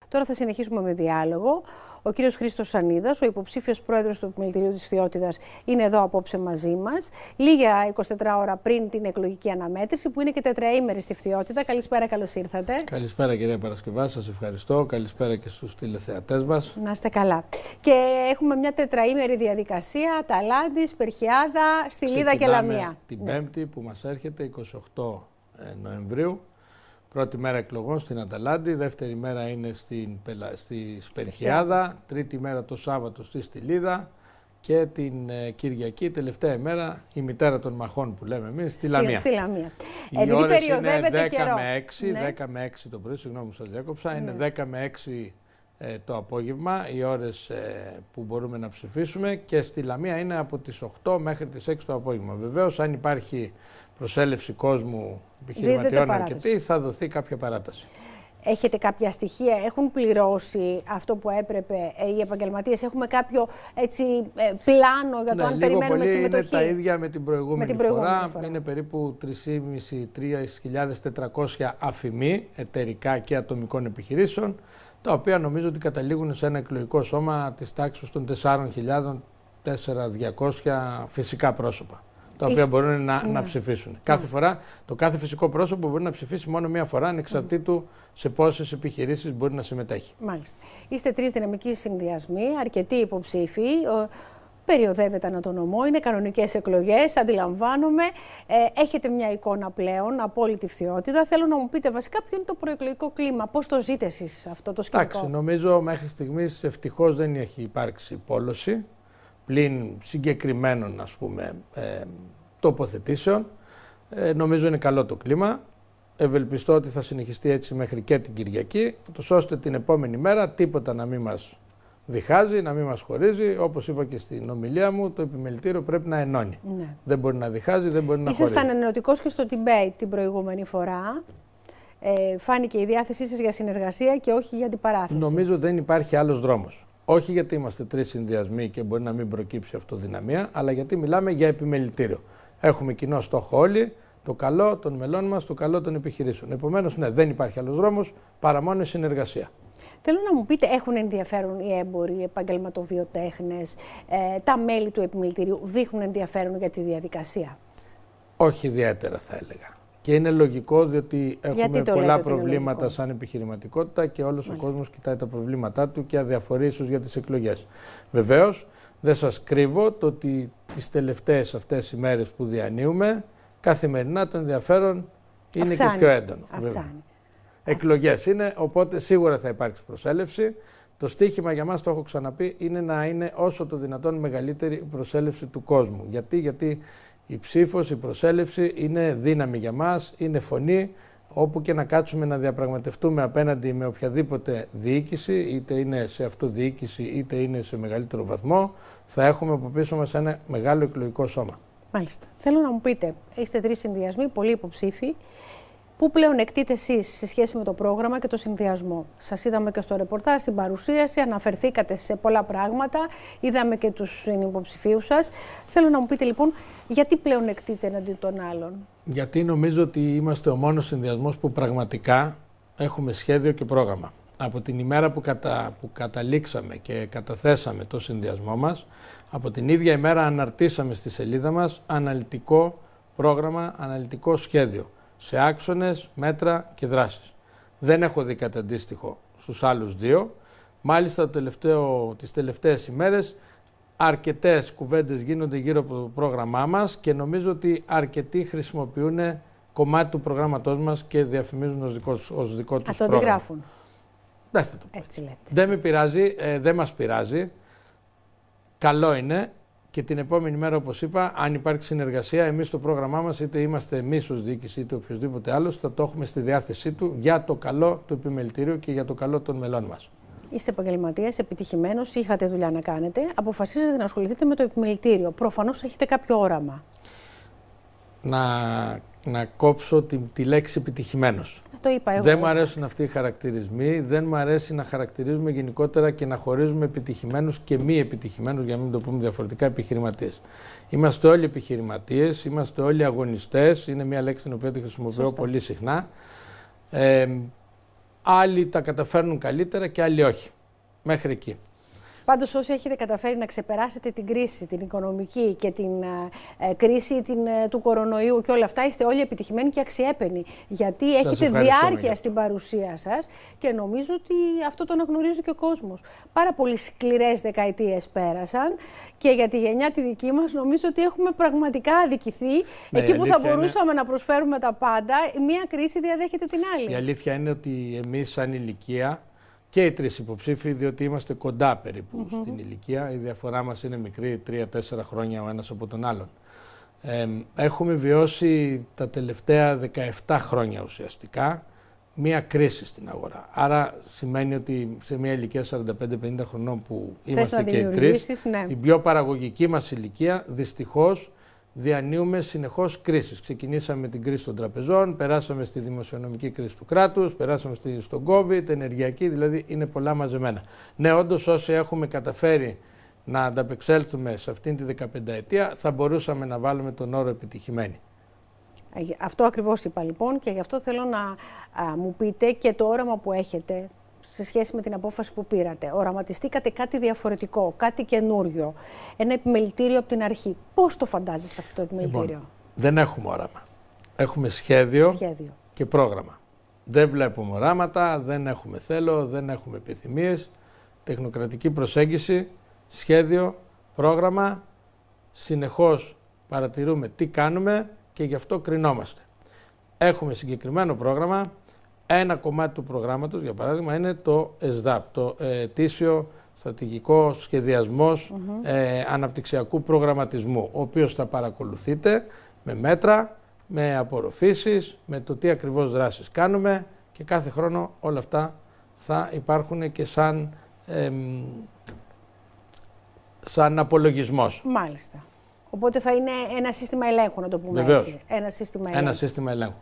Τώρα θα συνεχίσουμε με διάλογο. Ο κύριος Χρήστος Σανίδας, ο υποψήφιος πρόεδρος του Επιμελητηρίου της Φθιώτιδας, είναι εδώ απόψε μαζί μας. Λίγα 24 ώρα πριν την εκλογική αναμέτρηση, που είναι και τετραήμερη στη Φθιώτιδα. Καλησπέρα, καλώς ήρθατε. Καλησπέρα, κυρία Παρασκευά, σας ευχαριστώ. Καλησπέρα και στους τηλεθεατές μας. Να είστε καλά. Και έχουμε μια τετραήμερη διαδικασία: Αταλάντης, Περχιάδα, Στυλίδα και Λαμία. Την Πέμπτη που μας έρχεται, 28 Νοεμβρίου. Πρώτη μέρα εκλογών στην Αταλάντη, δεύτερη μέρα είναι στη Σπερχιάδα, τρίτη μέρα το Σάββατο στη Στυλίδα και την Κυριακή, τελευταία ημέρα, η μητέρα των μαχών που λέμε εμείς, στη Λαμία. Στη Λαμία. Οι ώρες είναι 10 με 6, ναι. 10 με 6 το πρωί, συγγνώμη που σας διάκοψα, είναι 10 με 6 το απόγευμα, οι ώρες που μπορούμε να ψηφίσουμε, και στη Λαμία είναι από τις 8 μέχρι τις 6 το απόγευμα. Βεβαίως, αν υπάρχει προσέλευση κόσμου επιχειρηματιών αρκετή, θα δοθεί κάποια παράταση. Έχετε κάποια στοιχεία, έχουν πληρώσει αυτό που έπρεπε οι επαγγελματίες, έχουμε κάποιο πλάνο για το αν περιμένουμε πολύ συμμετοχή? Είναι τα ίδια με την προηγούμενη φορά. Είναι περίπου 3.500-3.400 αφημοί εταιρικά και ατομικών επιχειρήσεων, τα οποία νομίζω ότι καταλήγουν σε ένα εκλογικό σώμα της τάξης των 4.400 φυσικά πρόσωπα, τα οποία μπορούν να ψηφίσουν. Κάθε φορά, το κάθε φυσικό πρόσωπο μπορεί να ψηφίσει μόνο μία φορά, ανεξαρτήτου σε πόσες επιχειρήσεις μπορεί να συμμετέχει. Μάλιστα. Είστε τρεις δυναμικοί συνδυασμοί, αρκετοί υποψήφοι. Περιοδεύεται ανά τον νομό, είναι κανονικές εκλογές, αντιλαμβάνομαι. Έχετε μια εικόνα πλέον από όλη τη Φθιώτιδα. Θέλω να μου πείτε βασικά ποιο είναι το προεκλογικό κλίμα, πώς το ζείτε εσείς αυτό το σκηνικό? Εντάξει, νομίζω μέχρι στιγμής ευτυχώς δεν έχει υπάρξει πόλωση, πλην συγκεκριμένων, ας πούμε, τοποθετήσεων. Νομίζω είναι καλό το κλίμα. Ευελπιστώ ότι θα συνεχιστεί έτσι μέχρι και την Κυριακή, ώστε την επόμενη μέρα τίποτα να μην μας διχάζει, να μην μας χωρίζει. Όπως είπα και στην ομιλία μου, το επιμελητήριο πρέπει να ενώνει. Ναι. Δεν μπορεί να διχάζει, δεν μπορεί να χωρίζει. Ήσασταν ενωτικός και στο debate την προηγούμενη φορά. Φάνηκε η διάθεσή σας για συνεργασία και όχι για αντιπαράθεση. Νομίζω δεν υπάρχει άλλος δρόμος. Όχι γιατί είμαστε τρεις συνδυασμοί και μπορεί να μην προκύψει αυτοδυναμία, αλλά γιατί μιλάμε για επιμελητήριο. Έχουμε κοινό στόχο όλοι, το καλό των μελών μας, το καλό των επιχειρήσεων. Επομένως, ναι, δεν υπάρχει άλλος δρόμος παρά μόνο η συνεργασία. Θέλω να μου πείτε, έχουν ενδιαφέρον οι έμποροι, οι επαγγελματοβιοτέχνες, τα μέλη του επιμελητηρίου δείχνουν ενδιαφέρον για τη διαδικασία? Όχι ιδιαίτερα, θα έλεγα. Και είναι λογικό, διότι έχουμε πολλά προβλήματα σαν επιχειρηματικότητα και όλος ο κόσμος κοιτάει τα προβλήματά του και αδιαφορεί ίσως για τις εκλογές. Βεβαίως, δεν σας κρύβω το ότι τις τελευταίες αυτές οι μέρες που διανύουμε, καθημερινά το ενδιαφέρον είναι και πιο έντονο. Εκλογές είναι, οπότε σίγουρα θα υπάρξει προσέλευση. Το στίχημα για μας, το έχω ξαναπεί, είναι να είναι όσο το δυνατόν μεγαλύτερη η προσέλευση του κόσμου. Γιατί η ψήφος, η προσέλευση είναι δύναμη για μας, είναι φωνή. Όπου και να κάτσουμε να διαπραγματευτούμε απέναντι με οποιαδήποτε διοίκηση, είτε είναι σε αυτοδιοίκηση είτε είναι σε μεγαλύτερο βαθμό, θα έχουμε από πίσω μας ένα μεγάλο εκλογικό σώμα. Μάλιστα. Θέλω να μου πείτε, είστε τρεις συνδυασμοί, πολλοί υποψήφοι. Πού πλέον εκτείτε εσείς σε σχέση με το πρόγραμμα και το συνδυασμό? Σας είδαμε και στο ρεπορτάζ, στην παρουσίαση, αναφερθήκατε σε πολλά πράγματα, είδαμε και τους συνυποψηφίους σας. Θέλω να μου πείτε λοιπόν, γιατί πλέον εκτείτε εναντί των άλλων? Γιατί νομίζω ότι είμαστε ο μόνος συνδυασμός που πραγματικά έχουμε σχέδιο και πρόγραμμα. Από την ημέρα που καταλήξαμε και καταθέσαμε το συνδυασμό μας, από την ίδια ημέρα αναρτήσαμε στη σελίδα μας αναλυτικό πρόγραμμα, αναλυτικό σχέδιο, σε άξονες, μέτρα και δράσεις. Δεν έχω δει κάτι αντίστοιχο στους άλλους δύο. Μάλιστα τις τελευταίες ημέρες αρκετές κουβέντες γίνονται γύρω από το πρόγραμμά μας και νομίζω ότι αρκετοί χρησιμοποιούν κομμάτι του προγράμματός μας και διαφημίζουν ως δικό τους πρόγραμμα. Το αντιγράφουν. Δεν θα το πω. Δεν με πειράζει, δεν μας πειράζει. Καλό είναι. Και την επόμενη μέρα, όπως είπα, αν υπάρξει συνεργασία, εμείς το πρόγραμμά μας, είτε είμαστε εμείς ως διοίκηση είτε οποιοδήποτε άλλος, θα το έχουμε στη διάθεσή του για το καλό του επιμελητηρίου και για το καλό των μελών μας. Είστε επαγγελματίας, επιτυχημένος, είχατε δουλειά να κάνετε, αποφασίσατε να ασχοληθείτε με το επιμελητήριο. Προφανώς έχετε κάποιο όραμα. Να κόψω τη λέξη επιτυχημένος. Το είπα εγώ. Δεν μου αρέσουν αυτοί οι χαρακτηρισμοί, δεν μου αρέσει να χαρακτηρίζουμε γενικότερα και να χωρίζουμε επιτυχημένους και μη επιτυχημένους, για να μην το πούμε διαφορετικά, επιχειρηματίες. Είμαστε όλοι επιχειρηματίες, είμαστε όλοι αγωνιστές, είναι μια λέξη την οποία τη χρησιμοποιώ πολύ συχνά. Άλλοι τα καταφέρνουν καλύτερα και άλλοι όχι. Μέχρι εκεί. Πάντως όσοι έχετε καταφέρει να ξεπεράσετε την κρίση, την οικονομική και την κρίση του κορονοϊού και όλα αυτά, είστε όλοι επιτυχημένοι και αξιέπαινοι. Γιατί έχετε διάρκεια στην παρουσία σας και νομίζω ότι αυτό το αναγνωρίζει και ο κόσμος. Πάρα πολύ σκληρές δεκαετίες πέρασαν και για τη γενιά τη δική μας νομίζω ότι έχουμε πραγματικά αδικηθεί. Εκεί που θα μπορούσαμε να προσφέρουμε τα πάντα, μία κρίση διαδέχεται την άλλη. Η αλήθεια είναι ότι εμείς σαν ηλικία, και οι τρεις υποψήφοι, διότι είμαστε κοντά περίπου στην ηλικία. Η διαφορά μας είναι μικρή, 3-4 χρόνια ο ένας από τον άλλον. Έχουμε βιώσει τα τελευταία 17 χρόνια ουσιαστικά μία κρίση στην αγορά. Άρα σημαίνει ότι σε μια ηλικία 45-50 χρονών που είμαστε και οι τρεις, ναι, στην πιο παραγωγική μας ηλικία, δυστυχώς διανύουμε συνεχώς κρίσεις. Ξεκινήσαμε με την κρίση των τραπεζών, περάσαμε στη δημοσιονομική κρίση του κράτους, περάσαμε στον COVID, ενεργειακή, δηλαδή είναι πολλά μαζεμένα. Ναι, όντως όσοι έχουμε καταφέρει να ανταπεξέλθουμε σε αυτήν τη 15ετία, θα μπορούσαμε να βάλουμε τον όρο επιτυχημένοι. Αυτό ακριβώς είπα λοιπόν και γι' αυτό θέλω να μου πείτε και το όραμα που έχετε σε σχέση με την απόφαση που πήρατε. Οραματιστήκατε κάτι διαφορετικό, κάτι καινούριο, ένα επιμελητήριο από την αρχή. Πώς το φαντάζεστε αυτό το επιμελητήριο? Λοιπόν, δεν έχουμε όραμα. Έχουμε σχέδιο και πρόγραμμα. Δεν βλέπουμε οράματα, δεν έχουμε θέλω, δεν έχουμε επιθυμίες. Τεχνοκρατική προσέγγιση, σχέδιο, πρόγραμμα. Συνεχώς παρατηρούμε τι κάνουμε και γι' αυτό κρινόμαστε. Έχουμε συγκεκριμένο πρόγραμμα. Ένα κομμάτι του προγράμματος, για παράδειγμα, είναι το ΕΣΔΑΠ, το ετήσιο στρατηγικό σχεδιασμός αναπτυξιακού προγραμματισμού, ο οποίος θα παρακολουθείτε με μέτρα, με απορροφήσεις, με το τι ακριβώς δράσεις κάνουμε και κάθε χρόνο όλα αυτά θα υπάρχουν και σαν απολογισμός. Μάλιστα. Οπότε θα είναι ένα σύστημα ελέγχου, να το πούμε έτσι. Ένα σύστημα ελέγχου.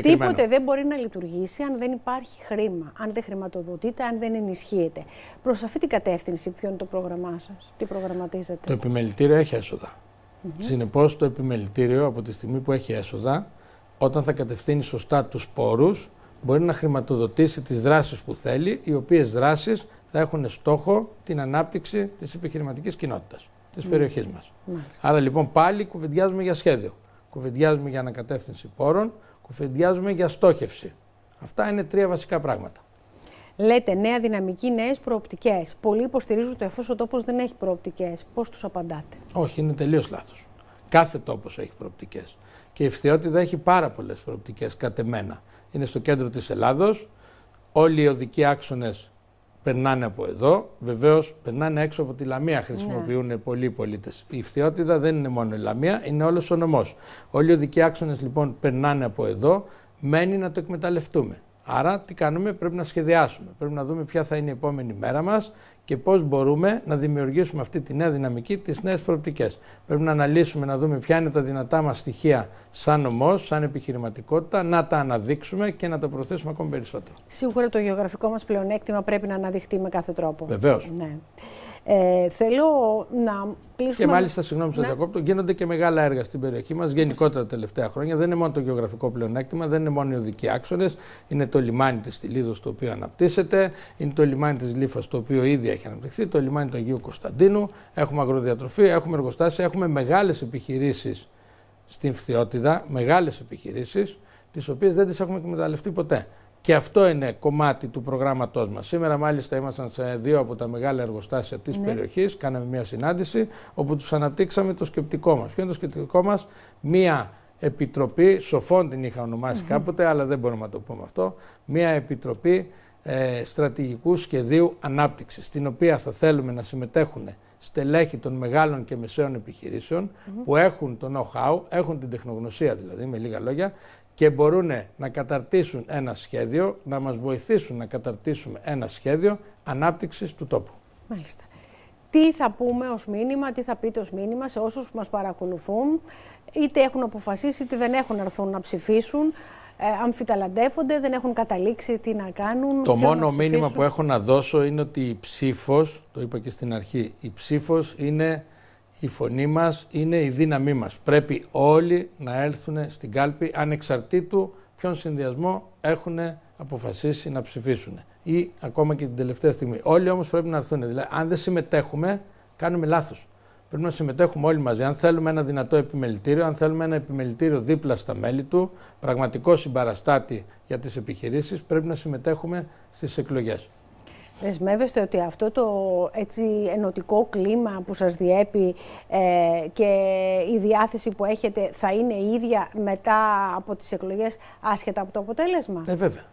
Τίποτε δεν μπορεί να λειτουργήσει αν δεν υπάρχει χρήμα, αν δεν χρηματοδοτείται, αν δεν ενισχύεται. Προς αυτή την κατεύθυνση, ποιο είναι το πρόγραμμά σας, τι προγραμματίζετε? Το επιμελητήριο έχει έσοδα. Συνεπώς, το επιμελητήριο από τη στιγμή που έχει έσοδα, όταν θα κατευθύνει σωστά τους πόρους, μπορεί να χρηματοδοτήσει τις δράσεις που θέλει, οι οποίες δράσεις θα έχουν στόχο την ανάπτυξη της επιχειρηματικής κοινότητας της περιοχής μας. Άρα λοιπόν πάλι κουβεντιάζουμε για σχέδιο, κουβεντιάζουμε για ανακατεύθυνση πόρων, κουβεντιάζουμε για στόχευση. Αυτά είναι τρία βασικά πράγματα. Λέτε νέα δυναμική, νέες προοπτικές. Πολλοί υποστηρίζουν ότι εφόσον ο τόπος δεν έχει προοπτικές. Πώς τους απαντάτε? Όχι, είναι τελείως λάθος. Κάθε τόπος έχει προοπτικές. Και η Φθιώτιδα έχει πάρα πολλές προοπτικές κατ' εμένα. Είναι στο κέντρο της Ελλάδος. Όλοι οι οδικοί άξονες περνάνε από εδώ. Βεβαίως περνάνε έξω από τη Λαμία, χρησιμοποιούν πολλοί πολίτες. Η Φθιώτιδα δεν είναι μόνο η Λαμία, είναι όλος ο νομός. Όλοι οι οδικοί άξονες λοιπόν περνάνε από εδώ. Μένει να το εκμεταλλευτούμε. Άρα τι κάνουμε? Πρέπει να σχεδιάσουμε. Πρέπει να δούμε ποια θα είναι η επόμενη μέρα μας και πώς μπορούμε να δημιουργήσουμε αυτή τη νέα δυναμική, τις νέες προοπτικές. Πρέπει να αναλύσουμε, να δούμε ποια είναι τα δυνατά μας στοιχεία σαν νομός, σαν επιχειρηματικότητα, να τα αναδείξουμε και να τα προωθήσουμε ακόμη περισσότερο. Σίγουρα το γεωγραφικό μας πλεονέκτημα πρέπει να αναδειχθεί με κάθε τρόπο. Βεβαίως. Ναι. Θέλω να κλείσουμε. Και μάλιστα, συγγνώμη που σας διακόπτω, γίνονται και μεγάλα έργα στην περιοχή μας γενικότερα τα τελευταία χρόνια. Δεν είναι μόνο το γεωγραφικό πλεονέκτημα, δεν είναι μόνο οι οδικοί άξονες. Είναι το λιμάνι της Τυλίδος, το οποίο αναπτύσσεται, είναι το λιμάνι της Λίφας, το οποίο ήδη έχει αναπτυχθεί, το λιμάνι του Αγίου Κωνσταντίνου. Έχουμε αγροδιατροφή, έχουμε εργοστάσια, έχουμε μεγάλες επιχειρήσεις στην Φθιώτιδα, μεγάλες επιχειρήσεις, τις οποίες δεν τις έχουμε εκμεταλλευτεί ποτέ. Και αυτό είναι κομμάτι του προγράμματός μας. Σήμερα μάλιστα ήμασταν σε δύο από τα μεγάλα εργοστάσια της περιοχής, κάναμε μια συνάντηση όπου τους αναπτύξαμε το σκεπτικό μας. Ποιο είναι το σκεπτικό μας? Μια επιτροπή, σοφών την είχα ονομάσει κάποτε, αλλά δεν μπορούμε να το πούμε αυτό, μια επιτροπή στρατηγικού σχεδίου ανάπτυξης, στην οποία θα θέλουμε να συμμετέχουν στελέχη των μεγάλων και μεσαίων επιχειρήσεων που έχουν το know-how, έχουν την τεχνογνωσία δηλαδή, με λίγα λόγια, και μπορούν να καταρτήσουν ένα σχέδιο, να μας βοηθήσουν να καταρτήσουμε ένα σχέδιο ανάπτυξης του τόπου. Μάλιστα. Τι θα πούμε ως μήνυμα, τι θα πείτε ως μήνυμα σε όσους μας παρακολουθούν, είτε έχουν αποφασίσει είτε δεν έχουν έρθουν να ψηφίσουν, αμφιταλαντεύονται, δεν έχουν καταλήξει τι να κάνουν. Το μόνο μήνυμα που έχω να δώσω είναι ότι η ψήφος, το είπα και στην αρχή, η ψήφος είναι η φωνή μας, είναι η δύναμή μας. Πρέπει όλοι να έλθουν στην κάλπη ανεξαρτήτου ποιον συνδυασμό έχουν αποφασίσει να ψηφίσουν. Ή ακόμα και την τελευταία στιγμή. Όλοι όμως πρέπει να έρθουν. Δηλαδή, αν δεν συμμετέχουμε, κάνουμε λάθος. Πρέπει να συμμετέχουμε όλοι μαζί. Αν θέλουμε ένα δυνατό επιμελητήριο, αν θέλουμε ένα επιμελητήριο δίπλα στα μέλη του, πραγματικό συμπαραστάτη για τις επιχειρήσεις, πρέπει να συμμετέχουμε στις εκλογές. Δεσμεύεστε ότι αυτό το έτσι ενωτικό κλίμα που σας διέπει και η διάθεση που έχετε θα είναι η ίδια μετά από τις εκλογές, άσχετα από το αποτέλεσμα? Βέβαια.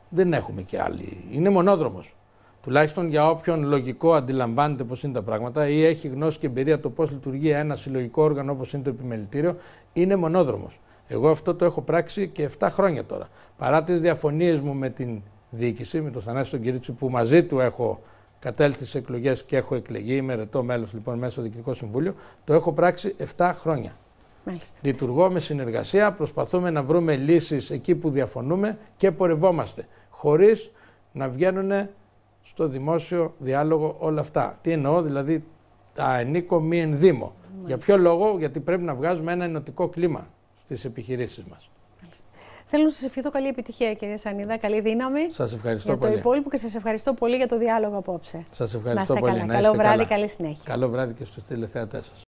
Δεν έχουμε και άλλη. Είναι μονόδρομος. Τουλάχιστον για όποιον λογικό αντιλαμβάνεται πώς είναι τα πράγματα ή έχει γνώση και εμπειρία το πώς λειτουργεί ένα συλλογικό όργανο όπως είναι το επιμελητήριο, είναι μονόδρομος. Εγώ αυτό το έχω πράξει και 7 χρόνια τώρα. Παρά τις διαφωνίες μου με την διοίκηση, με τον Θανάση τον Κυρίτσι, που μαζί του έχω κατέλθει στις εκλογές και έχω εκλεγεί, είμαι ερετό μέλος λοιπόν μέσα στο Διοικητικό Συμβούλιο, το έχω πράξει 7 χρόνια. Μάλιστα. Λειτουργώ με συνεργασία, προσπαθούμε να βρούμε λύσεις εκεί που διαφωνούμε και πορευόμαστε, χωρίς να βγαίνουν στο δημόσιο διάλογο όλα αυτά. Τι εννοώ, δηλαδή τα ενίκο μη ενδύμω. Για ποιο λόγο? Γιατί πρέπει να βγάζουμε ένα ενωτικό κλίμα στις επιχειρήσεις μας. Θέλω να σας ευχηθώ καλή επιτυχία, κυρία Σανίδα, καλή δύναμη. Σας ευχαριστώ για πολύ. Το υπόλοιπο και σας ευχαριστώ πολύ για το διάλογο απόψε. Σας ευχαριστώ πολύ. Καλό βράδυ, καλή συνέχεια. Καλό βράδυ και στους τηλεθεατές σας.